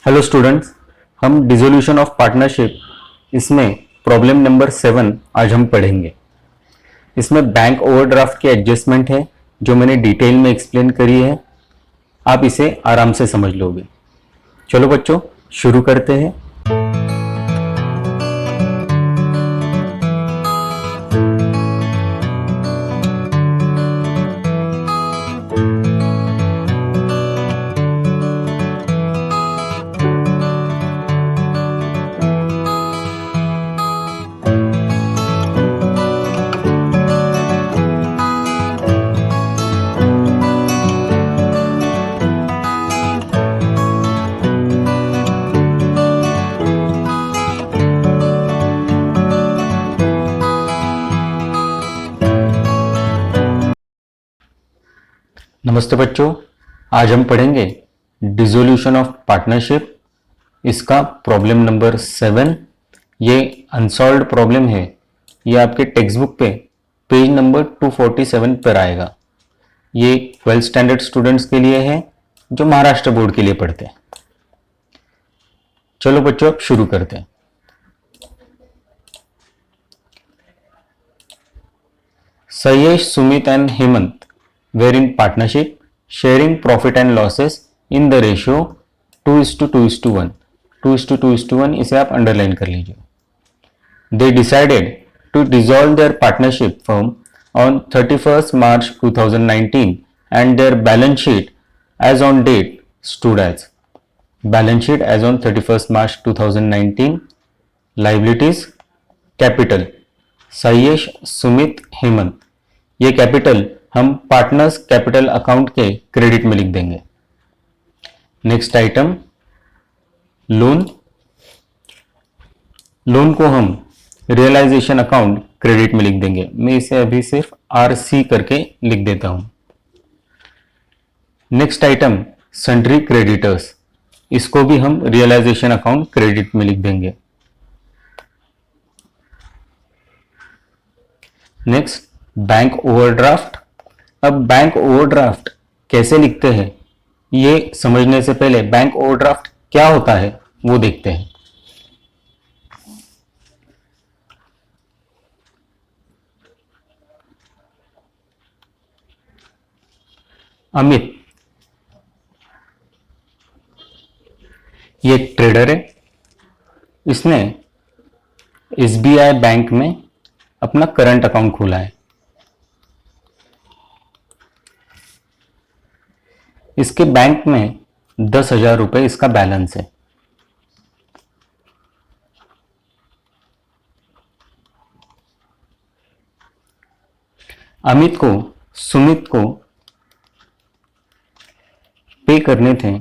Hello students, हम dissolution of partnership इसमें problem number 7 आज हम पढ़ेंगे। इसमें बैंक ओवरड्राफ्ट की एडजस्टमेंट है जो मैंने डिटेल में एक्सप्लेन करी है। आप इसे आराम से समझ लोगे। चलो बच्चों, शुरू करते हैं। नमस्ते बच्चों, आज हम पढ़ेंगे डिसोल्यूशन ऑफ पार्टनरशिप। इसका प्रॉब्लम नंबर 7। ये अनसॉल्व्ड प्रॉब्लम है। ये आपके टेक्स्ट बुक पे पेज नंबर 247 पर आएगा। ये 12th स्टैंडर्ड स्टूडेंट्स के लिए है जो महाराष्ट्र बोर्ड के लिए पढ़ते हैं। चलो बच्चों, अब शुरू करते हैं। Sayesh, Sumit and Hemant were in partnership, sharing profit and losses in the ratio 2:2:1. 2:2:1 इसे आप अंडरलाइन कर लीजिए। They decided to dissolve their partnership firm on 31st March 2019 and their balance sheet as on date stood as balance sheet as on 31st March 2019 liabilities capital Sayesh, Sumit, Hemant. ये capital हम partners capital account के credit में लिख देंगे। Next item, loan. Loan को हम realisation account credit में लिख देंगे। मैं इसे अभी सिर्फ RC करके लिख देता हूं। Next item, sundry creditors. इसको भी हम रियलाइजेशन अकाउंट क्रेडिट में लिख देंगे। Next, bank overdraft. अब बैंक ओवरड्राफ्ट कैसे लिखते हैं ये समझने से पहले बैंक ओवरड्राफ्ट क्या होता है वो देखते हैं। अमित ये एक ट्रेडर है। इसने SBI बैंक में अपना करंट अकाउंट खोला है। इसके बैंक में 10,000 रुपए इसका बैलेंस है। अमित को सुमित को पे करने थे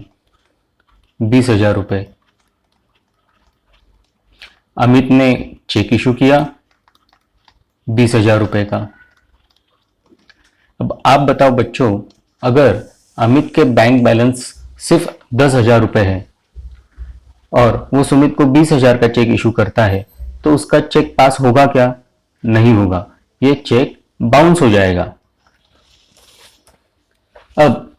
20,000 रुपए। अमित ने चेक इशू किया 20,000 रुपए का। अब आप बताओ बच्चों, अगर अमित के बैंक बैलेंस सिर्फ 10,000 रुपए है और वो सुमित को 20,000 का चेक इशू करता है तो उसका चेक पास होगा क्या? नहीं होगा। ये चेक बाउंस हो जाएगा। अब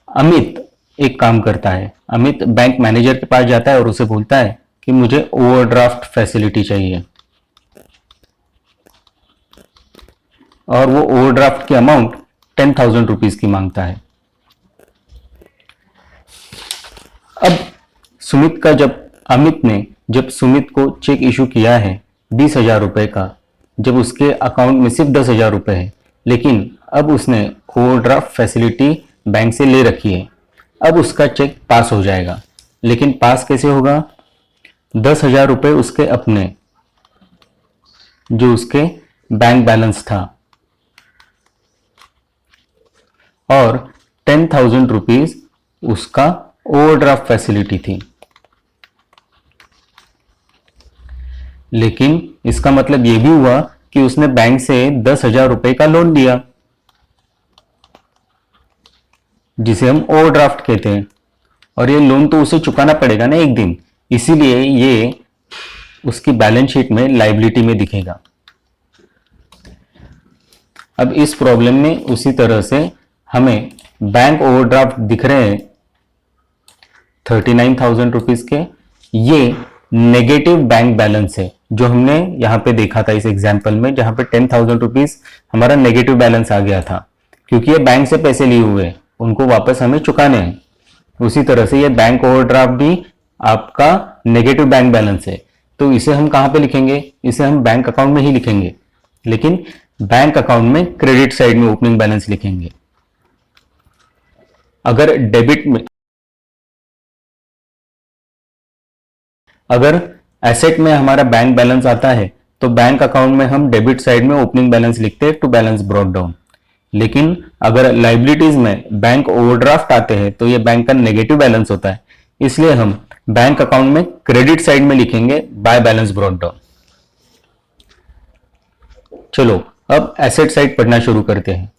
अमित एक काम करता है। अमित बैंक मैनेजर के पास जाता है और उसे बोलता है कि मुझे ओवरड्राफ्ट फैसिलिटी चाहिए, और वो ओवरड्राफ्ट की अमाउंट 10,000 रुपीज की मांगता है। अब अमित ने जब सुमित को चेक इशू किया है 20,000 रुपए का, जब उसके अकाउंट में सिर्फ 10,000 रुपए है, लेकिन अब उसने ओवरड्राफ्ट फैसिलिटी बैंक से ले रखी है, अब उसका चेक पास हो जाएगा। लेकिन पास कैसे होगा? 10,000 रुपए उसके अपने, जो उसके बैंक बैलेंस था, और 10,000 रुपीज उसका ओवरड्राफ्ट फैसिलिटी थी। लेकिन इसका मतलब यह भी हुआ कि उसने बैंक से 10,000 रुपए का लोन लिया, जिसे हम ओवरड्राफ्ट कहते हैं, और ये लोन तो उसे चुकाना पड़ेगा ना एक दिन, इसीलिए ये उसकी बैलेंस शीट में लायबिलिटी में दिखेगा। अब इस प्रॉब्लम में उसी तरह से हमें बैंक ओवरड्राफ्ट दिख रहे हैं 39,000 रुपीज के। ये नेगेटिव बैंक बैलेंस है जो हमने यहाँ पे देखा था इस एग्जाम्पल में, जहां पे 10,000 रुपीज हमारा नेगेटिव बैलेंस आ गया था, क्योंकि ये बैंक से पैसे लिए हुए उनको वापस हमें चुकाने हैं। उसी तरह से ये बैंक ओवरड्राफ्ट भी आपका नेगेटिव बैंक बैलेंस है, तो इसे हम कहां पे लिखेंगे? इसे हम बैंक अकाउंट में ही लिखेंगे, लेकिन बैंक अकाउंट में क्रेडिट साइड में ओपनिंग बैलेंस लिखेंगे। अगर डेबिट में, अगर एसेट में हमारा बैंक बैलेंस आता है तो बैंक अकाउंट में हम डेबिट साइड में ओपनिंग बैलेंस लिखते हैं टू बैलेंस ब्रॉट डाउन। लेकिन अगर लाइबिलिटीज में बैंक ओवरड्राफ्ट आते हैं तो ये बैंक का नेगेटिव बैलेंस होता है, इसलिए हम बैंक अकाउंट में क्रेडिट साइड में लिखेंगे बाय बैलेंस ब्रॉट डाउन। चलो अब एसेट साइड पढ़ना शुरू करते हैं।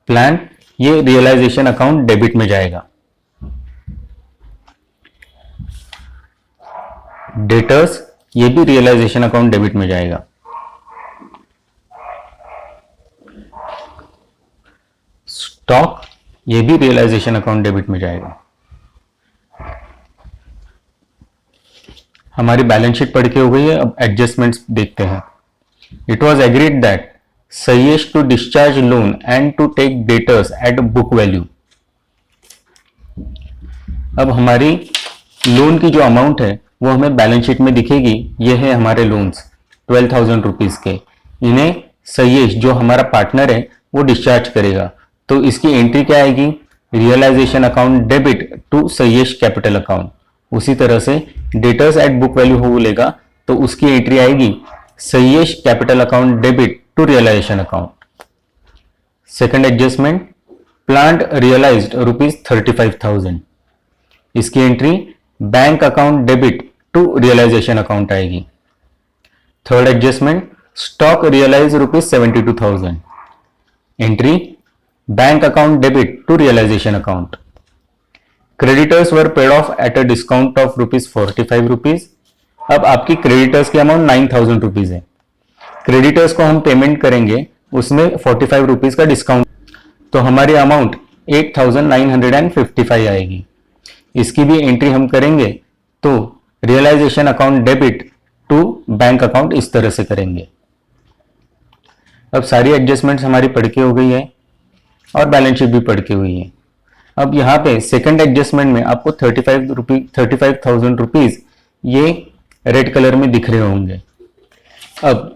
प्लान, ये रियलाइजेशन अकाउंट डेबिट में जाएगा। डेटर्स, ये भी रियलाइजेशन अकाउंट डेबिट में जाएगा। स्टॉक, ये भी रियलाइजेशन अकाउंट डेबिट में जाएगा। हमारी बैलेंस शीट पढ़ के हो गई है, अब एडजस्टमेंट्स देखते हैं। It was agreed that Sayesh to discharge loan and to take debtors at book value. अब हमारी लोन की जो अमाउंट है वो हमें बैलेंस शीट में दिखेगी। ये है हमारे लोन्स 12,000 रुपीज के, इन्हें सयेश जो हमारा पार्टनर है वो डिस्चार्ज करेगा। तो इसकी एंट्री क्या आएगी? Realisation account debit to Sayesh capital account. उसी तरह से डेटर्स एट बुक वैल्यू हो बोलेगा तो उसकी एंट्री आएगी Sayesh capital account debit to realisation account. Second adjustment, plant realised ₹35,000, इसकी entry bank account debit to realisation account आएगी। Third adjustment, stock realise ₹72,000, entry bank account debit to realisation account. Creditors were paid off at a discount of ₹45। अब आपकी creditors की amount 9,000 rupees है। Creditors को हम payment करेंगे, उसमें ₹45 का डिस्काउंट, तो हमारी अमाउंट 8,955 आएगी। इसकी भी एंट्री हम करेंगे तो realisation account debit to bank account इस तरह से करेंगे। अब सारी एडजस्टमेंट्स हमारी पढ़ के हो गई है और बैलेंस शीट भी पढ़ के हुई है। अब यहाँ पे सेकंड एडजस्टमेंट में आपको 35,000 रुपीज ये रेड कलर में दिख रहे होंगे। अब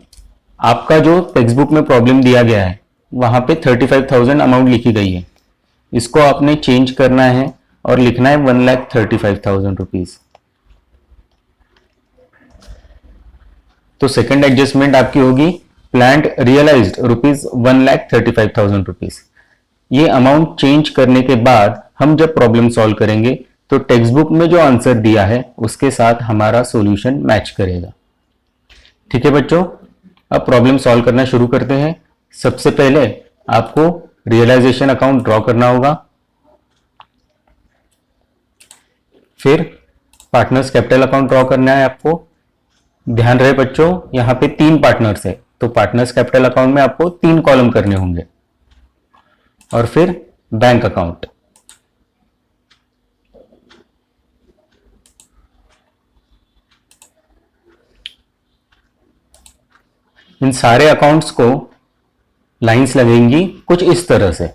आपका जो टेक्स्ट बुक में प्रॉब्लम दिया गया है वहां पे 35,000 अमाउंट लिखी गई है, इसको आपने चेंज करना है और लिखना है 1,35,000 रुपीज। तो सेकंड एडजस्टमेंट आपकी होगी प्लांट रियलाइज्ड ₹1,35,000 रुपीज। ये अमाउंट चेंज करने के बाद हम जब प्रॉब्लम सॉल्व करेंगे तो टेक्स्ट बुक में जो आंसर दिया है उसके साथ हमारा सॉल्यूशन मैच करेगा। ठीक है बच्चों, अब प्रॉब्लम सॉल्व करना शुरू करते हैं। सबसे पहले आपको रियलाइजेशन अकाउंट ड्रॉ करना होगा, फिर पार्टनर्स कैपिटल अकाउंट ड्रॉ करना है आपको। ध्यान रहे बच्चों, यहां पे 3 पार्टनर्स है तो पार्टनर्स कैपिटल अकाउंट में आपको 3 कॉलम करने होंगे, और फिर बैंक अकाउंट। इन सारे अकाउंट्स को लाइंस लगेंगी कुछ इस तरह से।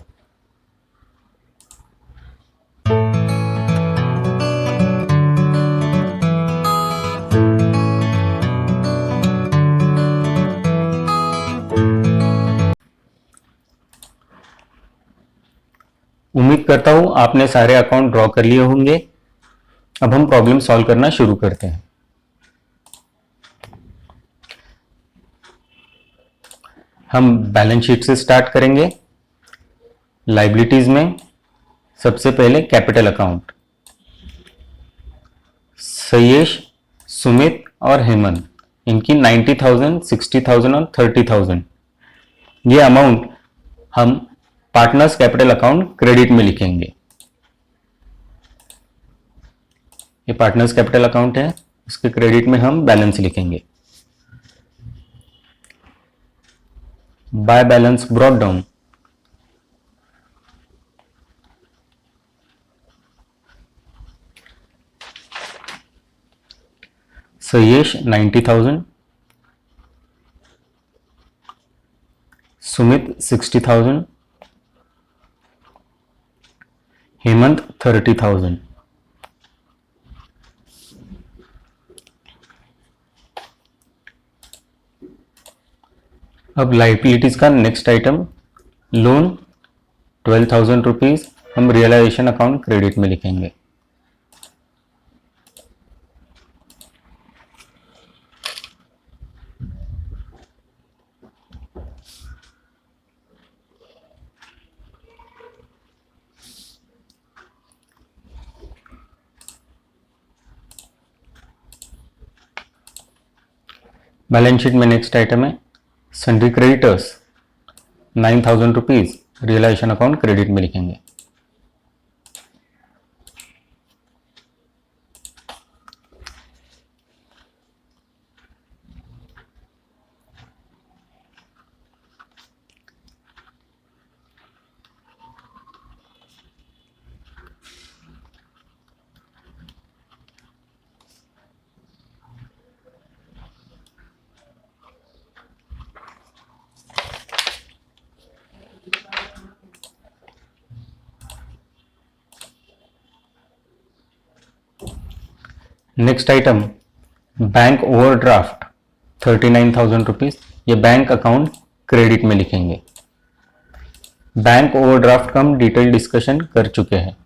उम्मीद करता हूं आपने सारे अकाउंट ड्रॉ कर लिए होंगे। अब हम प्रॉब्लम सॉल्व करना शुरू करते हैं। हम बैलेंस शीट से स्टार्ट करेंगे। लाइबिलिटीज में सबसे पहले कैपिटल अकाउंट, सयेश, सुमित और हेमंत, इनकी 90,000, 60,000 और 30,000 ये अमाउंट हम पार्टनर्स कैपिटल अकाउंट क्रेडिट में लिखेंगे। ये पार्टनर्स कैपिटल अकाउंट है, इसके क्रेडिट में हम बैलेंस लिखेंगे। By balance brought down, Sayesh 90,000, Sumit 60,000, Hemant 30,000। अब लाइबिलिटीज का नेक्स्ट आइटम लोन 12,000 रुपीज हम रियलाइजेशन अकाउंट क्रेडिट में लिखेंगे। बैलेंस शीट में नेक्स्ट आइटम है sundry creditors 9,000 rupees realisation account credit में लिखेंगे। Next item bank overdraft 39,000 rupees, ये बैंक अकाउंट क्रेडिट में लिखेंगे। बैंक ओवरड्राफ्ट का हम डिटेल डिस्कशन कर चुके हैं।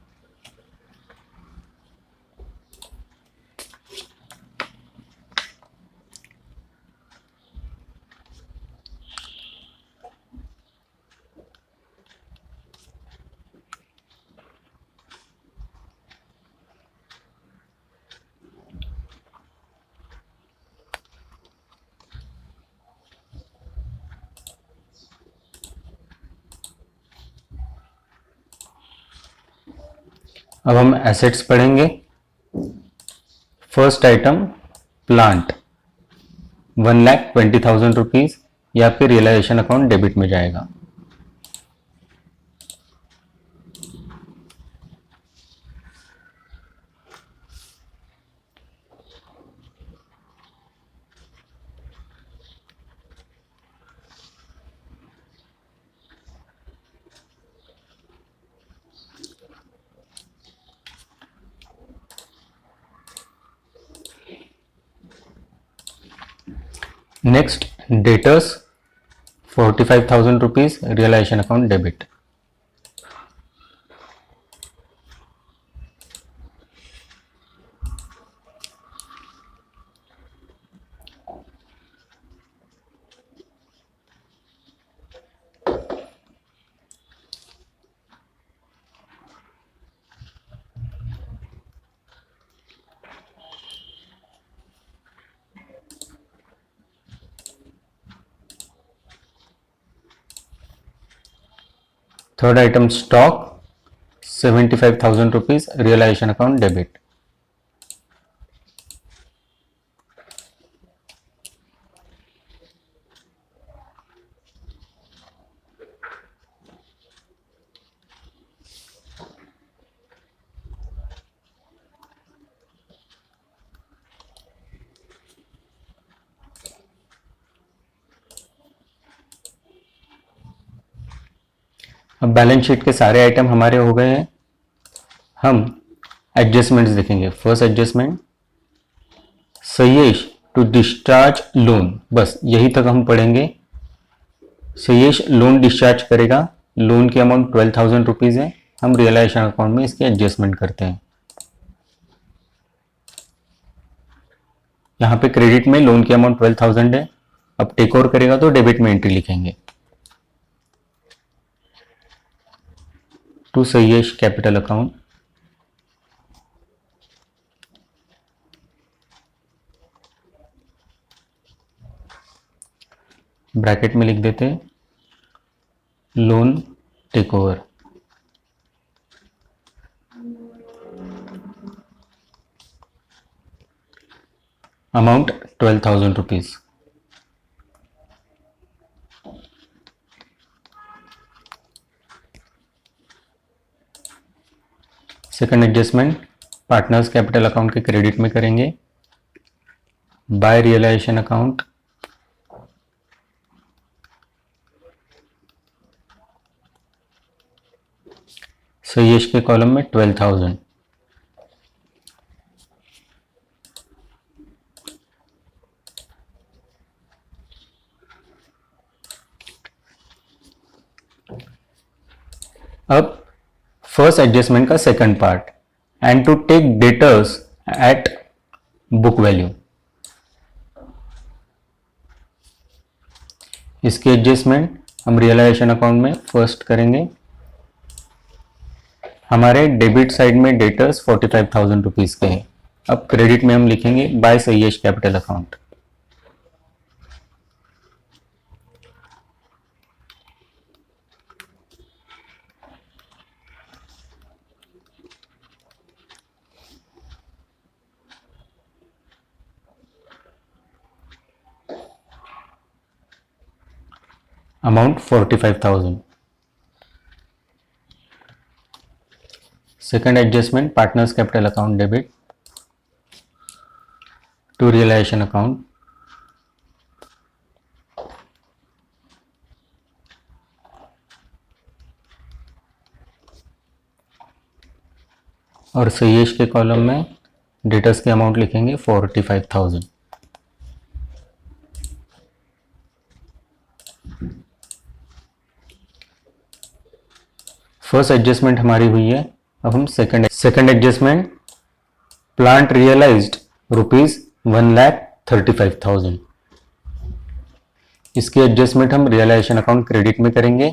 अब हम एसेट्स पढ़ेंगे। फर्स्ट आइटम प्लांट 1,20,000 रुपीज, या फिर रियलाइजेशन अकाउंट डेबिट में जाएगा। Next debtors 45,000 rupees realisation account debit. Third item stock 75,000 rupees realisation account debit. अब बैलेंस शीट के सारे आइटम हमारे हो गए हैं। हम एडजस्टमेंट्स देखेंगे। First adjustment Sayesh to discharge loan, बस यही तक हम पढ़ेंगे। सयेश लोन डिस्चार्ज करेगा, लोन की अमाउंट 12,000 रुपीज है, हम रियलाइजेशन अकाउंट में इसकी एडजस्टमेंट करते हैं। यहाँ पे क्रेडिट में लोन की अमाउंट 12,000 है, अब टेक ओवर करेगा तो डेबिट में एंट्री लिखेंगे to Sayesh capital account. Bracket में लिख देते हैं loan take over. Amount 12,000 rupees. Second adjustment partners capital account के क्रेडिट में करेंगे। बाय रियलाइजेशन अकाउंट, सयेश के कॉलम में 12,000। अब फर्स्ट एडजस्टमेंट का second part, and to take debtors at book value. इसकी एडजस्टमेंट हम रियलाइजेशन अकाउंट में फर्स्ट करेंगे। हमारे डेबिट साइड में डेटर्स 45,000 रुपीज के हैं। अब क्रेडिट में हम लिखेंगे by Sayesh capital account. Amount 45,000। Second adjustment partners capital account debit to realisation account, और सयेश के कॉलम में डेटर्स की अमाउंट लिखेंगे 45,000। फर्स्ट एडजस्टमेंट हमारी हुई है। अब हम सेकंड एडजस्टमेंट, प्लांट रियलाइज्ड ₹1,35,000। इसकी एडजस्टमेंट हम रियलाइजेशन अकाउंट क्रेडिट में करेंगे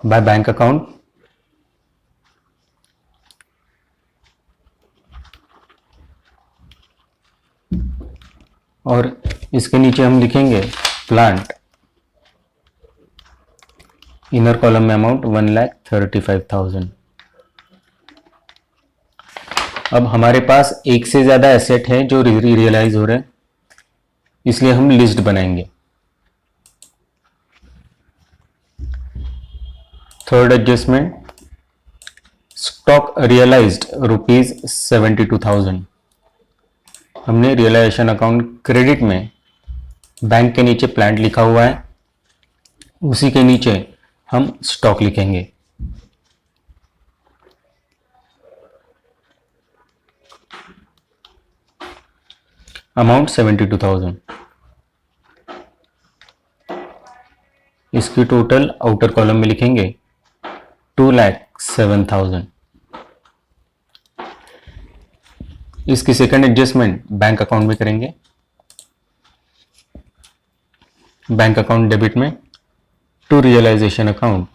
बाय बैंक अकाउंट, और इसके नीचे हम लिखेंगे प्लांट, इनर कॉलम में अमाउंट 1,35,000। अब हमारे पास एक से ज्यादा एसेट है जो रियलाइज हो रहे हैं, इसलिए हम लिस्ट बनाएंगे। Third adjustment, stock realised ₹72,000। हमने रियलाइजेशन अकाउंट क्रेडिट में बैंक के नीचे प्लांट लिखा हुआ है, उसी के नीचे हम स्टॉक लिखेंगे। अमाउंट 72,000। इसकी टोटल आउटर कॉलम में लिखेंगे 2,07,000। इसकी सेकंड एडजस्टमेंट बैंक अकाउंट में करेंगे। बैंक अकाउंट डेबिट में to realisation account,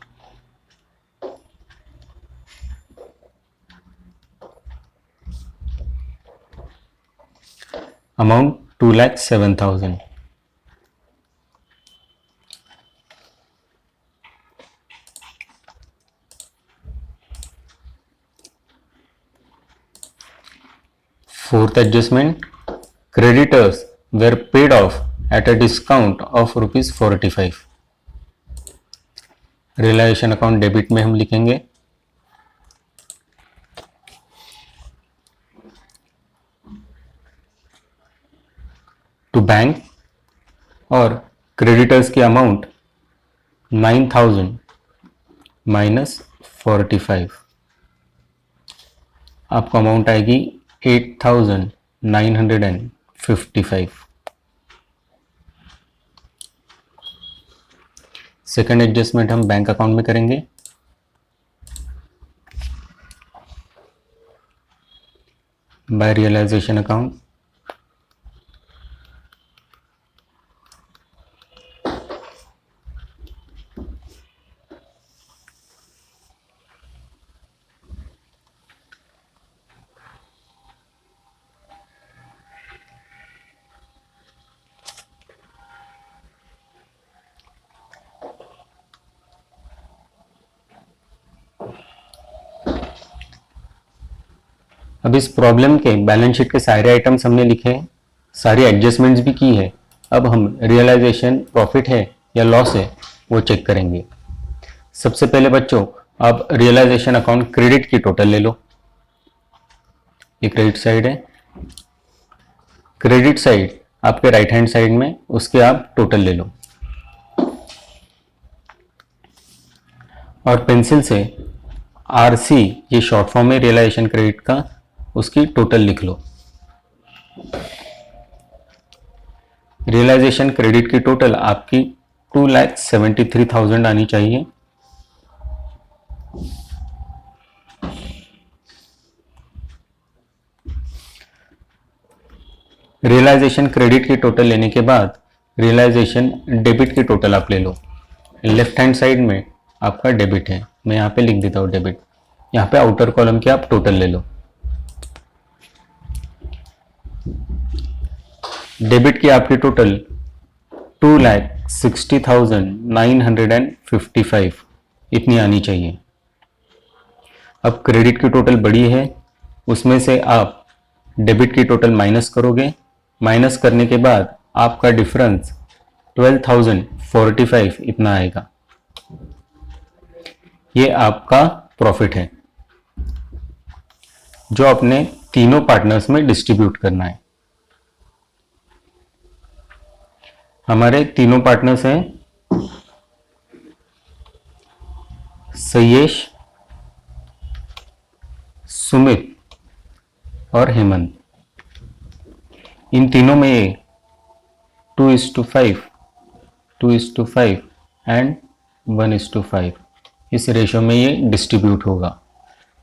amount 2,07,000। Fourth adjustment, creditors were paid off at a discount of ₹45। Realisation account debit में हम लिखेंगे टू बैंक, और क्रेडिटर्स की अमाउंट 9,000 माइनस 45, आपको अमाउंट आएगी 8,955। सेकंड एडजस्टमेंट हम बैंक अकाउंट में करेंगे। बाय रियलाइजेशन अकाउंट, अब इस प्रॉब्लम के बैलेंस शीट के सारे आइटम्स हमने लिखे हैं, सारी एडजस्टमेंट्स भी की है। अब हम रियलाइजेशन प्रॉफिट है या लॉस है वो चेक करेंगे। सबसे पहले बच्चों, आप रियलाइजेशन अकाउंट क्रेडिट की टोटल ले लो, ये क्रेडिट साइड है। क्रेडिट साइड आपके राइट हैंड साइड में, उसके आप टोटल ले लो और पेंसिल से RC, ये शॉर्ट फॉर्म है रियलाइजेशन क्रेडिट का, उसकी टोटल लिख लो। रियलाइजेशन क्रेडिट की टोटल आपकी 2,73,000 आनी चाहिए। रियलाइजेशन क्रेडिट की टोटल लेने के बाद रियलाइजेशन डेबिट की टोटल आप ले लो। लेफ्ट हैंड साइड में आपका डेबिट है, मैं यहाँ पे लिख देता हूँ डेबिट। यहाँ पे आउटर कॉलम के आप टोटल ले लो। डेबिट की आपकी टोटल 2,60,955 इतनी आनी चाहिए। अब क्रेडिट की टोटल बड़ी है, उसमें से आप डेबिट की टोटल माइनस करोगे। माइनस करने के बाद आपका डिफरेंस 12,045 इतना आएगा। ये आपका प्रॉफिट है जो अपने तीनों पार्टनर्स में डिस्ट्रीब्यूट करना है। हमारे तीनों पार्टनर्स हैं सयेश, सुमित और हेमंत। इन तीनों में ये 2:5, 2:5 एंड 1:5 इस रेशो में ये डिस्ट्रीब्यूट होगा।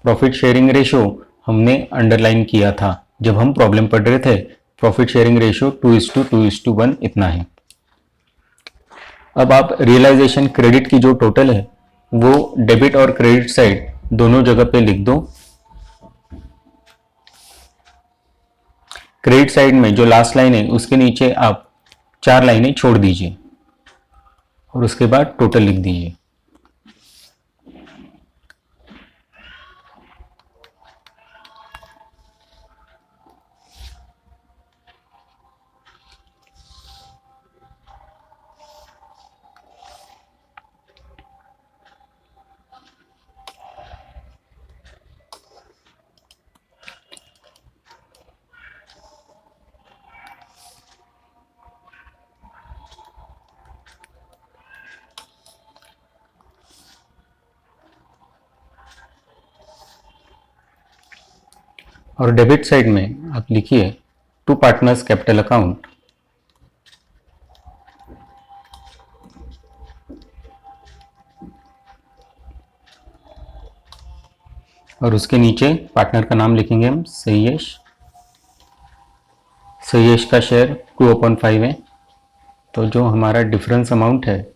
प्रॉफिट शेयरिंग रेशो हमने अंडरलाइन किया था जब हम प्रॉब्लम पढ़ रहे थे। प्रॉफिट शेयरिंग रेशो 2:2:1 इतना है। अब आप रियलाइजेशन क्रेडिट की जो टोटल है वो डेबिट और क्रेडिट साइड दोनों जगह पे लिख दो। क्रेडिट साइड में जो लास्ट लाइन है उसके नीचे आप 4 लाइनें छोड़ दीजिए और उसके बाद टोटल लिख दीजिए। और डेबिट साइड में आप लिखिए टू पार्टनर्स कैपिटल अकाउंट, और उसके नीचे पार्टनर का नाम लिखेंगे हम सयेश। सयेश का शेयर 2/5 है, तो जो हमारा डिफरेंस अमाउंट है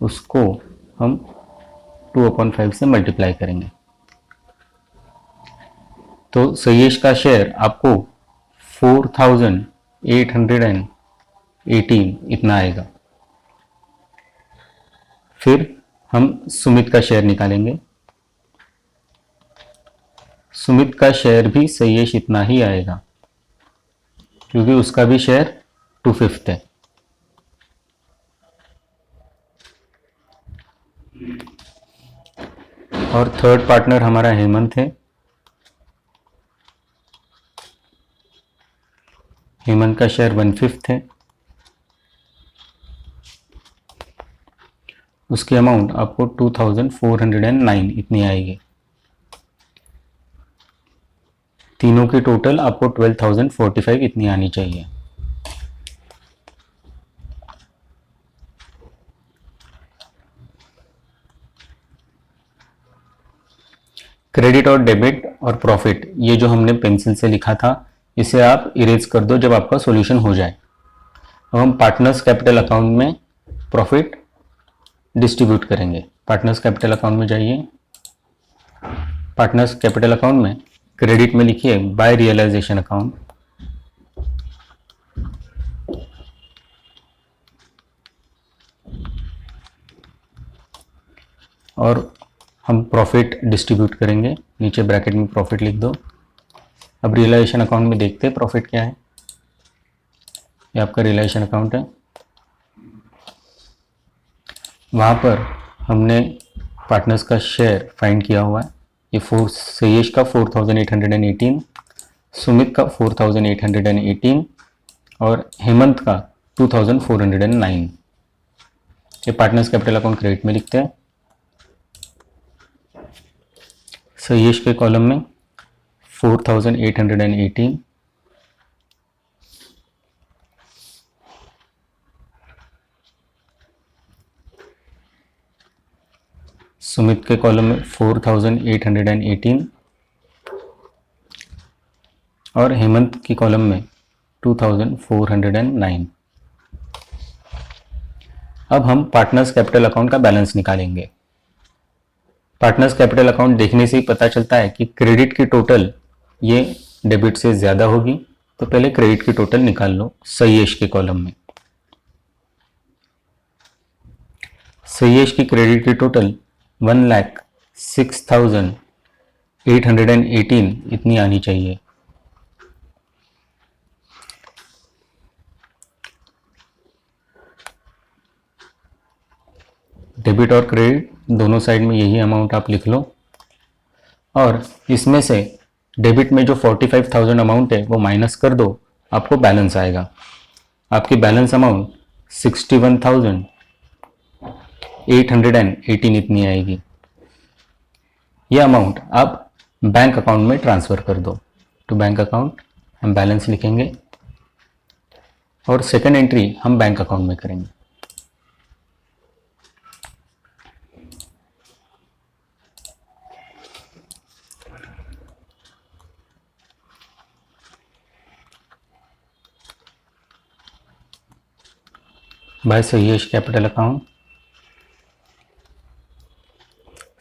उसको हम 2/5 से मल्टीप्लाई करेंगे। तो सयेश का शेयर आपको 4,818 इतना आएगा। फिर हम सुमित का शेयर निकालेंगे। सुमित का शेयर भी सयेश इतना ही आएगा क्योंकि उसका भी शेयर 2/5 है। और थर्ड पार्टनर हमारा हेमंत है। हेमंत का शेयर 1/5 है। उसकी अमाउंट आपको 2,409 इतनी आएगी। तीनों की टोटल आपको 12,045 इतनी आनी चाहिए। क्रेडिट और डेबिट और प्रॉफिट ये जो हमने पेंसिल से लिखा था इसे आप इरेज कर दो जब आपका सॉल्यूशन हो जाए। अब हम पार्टनर्स कैपिटल अकाउंट में प्रॉफिट डिस्ट्रीब्यूट करेंगे। पार्टनर्स कैपिटल अकाउंट में जाइए। पार्टनर्स कैपिटल अकाउंट में क्रेडिट में लिखिए बाय रियलाइजेशन अकाउंट, और हम प्रॉफिट डिस्ट्रीब्यूट करेंगे। नीचे ब्रैकेट में प्रॉफिट लिख दो। अब रियलाइजेशन अकाउंट में देखते हैं प्रॉफिट क्या है। ये आपका रियलाइजेशन अकाउंट है। वहाँ पर हमने पार्टनर्स का शेयर फाइंड किया हुआ है। ये सयेश का 4,818, सुमित का 4818 और हेमंत का 2409। ये पार्टनर्स कैपिटल अकाउंट क्रेडिट में लिखते हैं। सयेश के कॉलम में 4818, सुमित के कॉलम में 4818 और हेमंत की कॉलम में 2409। अब हम पार्टनर्स कैपिटल अकाउंट का बैलेंस निकालेंगे। पार्टनर्स कैपिटल अकाउंट देखने से ही पता चलता है कि क्रेडिट की टोटल ये डेबिट से ज़्यादा होगी, तो पहले क्रेडिट की टोटल निकाल लो सयेश के कॉलम में। सयेश की क्रेडिट की टोटल 1,06,818 इतनी आनी चाहिए। डेबिट और क्रेडिट दोनों साइड में यही अमाउंट आप लिख लो, और इसमें से डेबिट में जो 45,000 अमाउंट है वो माइनस कर दो, आपको बैलेंस आएगा। आपकी बैलेंस अमाउंट 61,818 इतनी आएगी। यह अमाउंट आप बैंक अकाउंट में ट्रांसफ़र कर दो। तो बैंक अकाउंट हम बैलेंस लिखेंगे और सेकंड एंट्री हम बैंक अकाउंट में करेंगे। By Sayesh capital account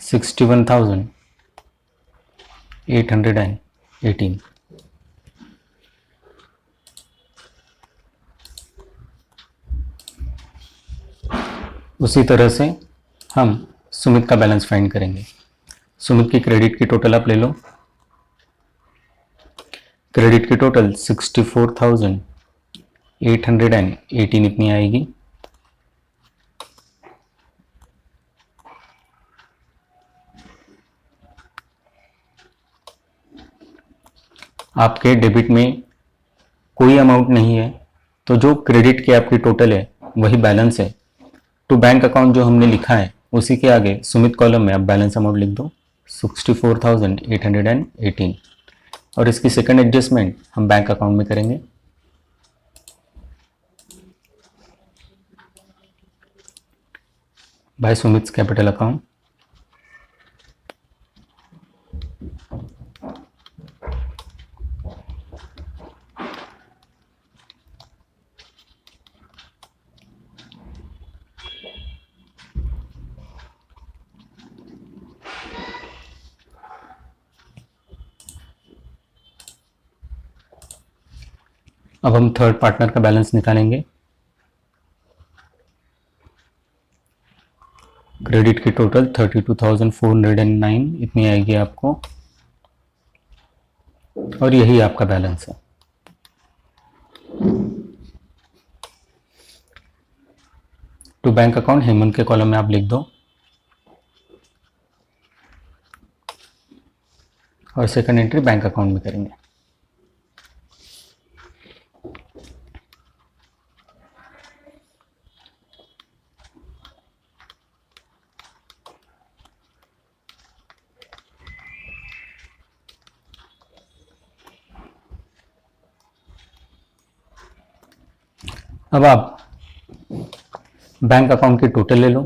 61,818। उसी तरह से हम सुमित का बैलेंस फाइंड करेंगे। सुमित की क्रेडिट की टोटल आप ले लो। क्रेडिट की टोटल 64,818 इतनी आएगी। आपके डेबिट में कोई अमाउंट नहीं है, तो जो क्रेडिट की आपकी टोटल है वही बैलेंस है। तो बैंक अकाउंट जो हमने लिखा है उसी के आगे सुमित कॉलम में आप बैलेंस अमाउंट लिख दो 64,818, और इसकी सेकंड एडजस्टमेंट हम बैंक अकाउंट में करेंगे। बाय सुमित कैपिटल अकाउंट अब हम थर्ड पार्टनर का बैलेंस निकालेंगे। क्रेडिट की टोटल 32,409 इतनी आएगी आपको, और यही आपका बैलेंस है। टू बैंक अकाउंट हेमंत के कॉलम में आप लिख दो, और सेकंड एंट्री बैंक अकाउंट में करेंगे। अब आप बैंक अकाउंट की टोटल ले लो।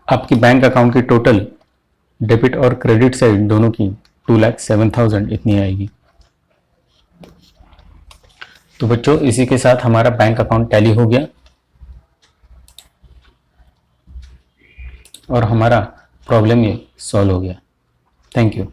आपकी बैंक अकाउंट की टोटल डेबिट और क्रेडिट साइड दोनों की 2,07,000 इतनी आएगी। तो बच्चों, इसी के साथ हमारा बैंक अकाउंट टैली हो गया और हमारा प्रॉब्लम ये सॉल्व हो गया। Thank you.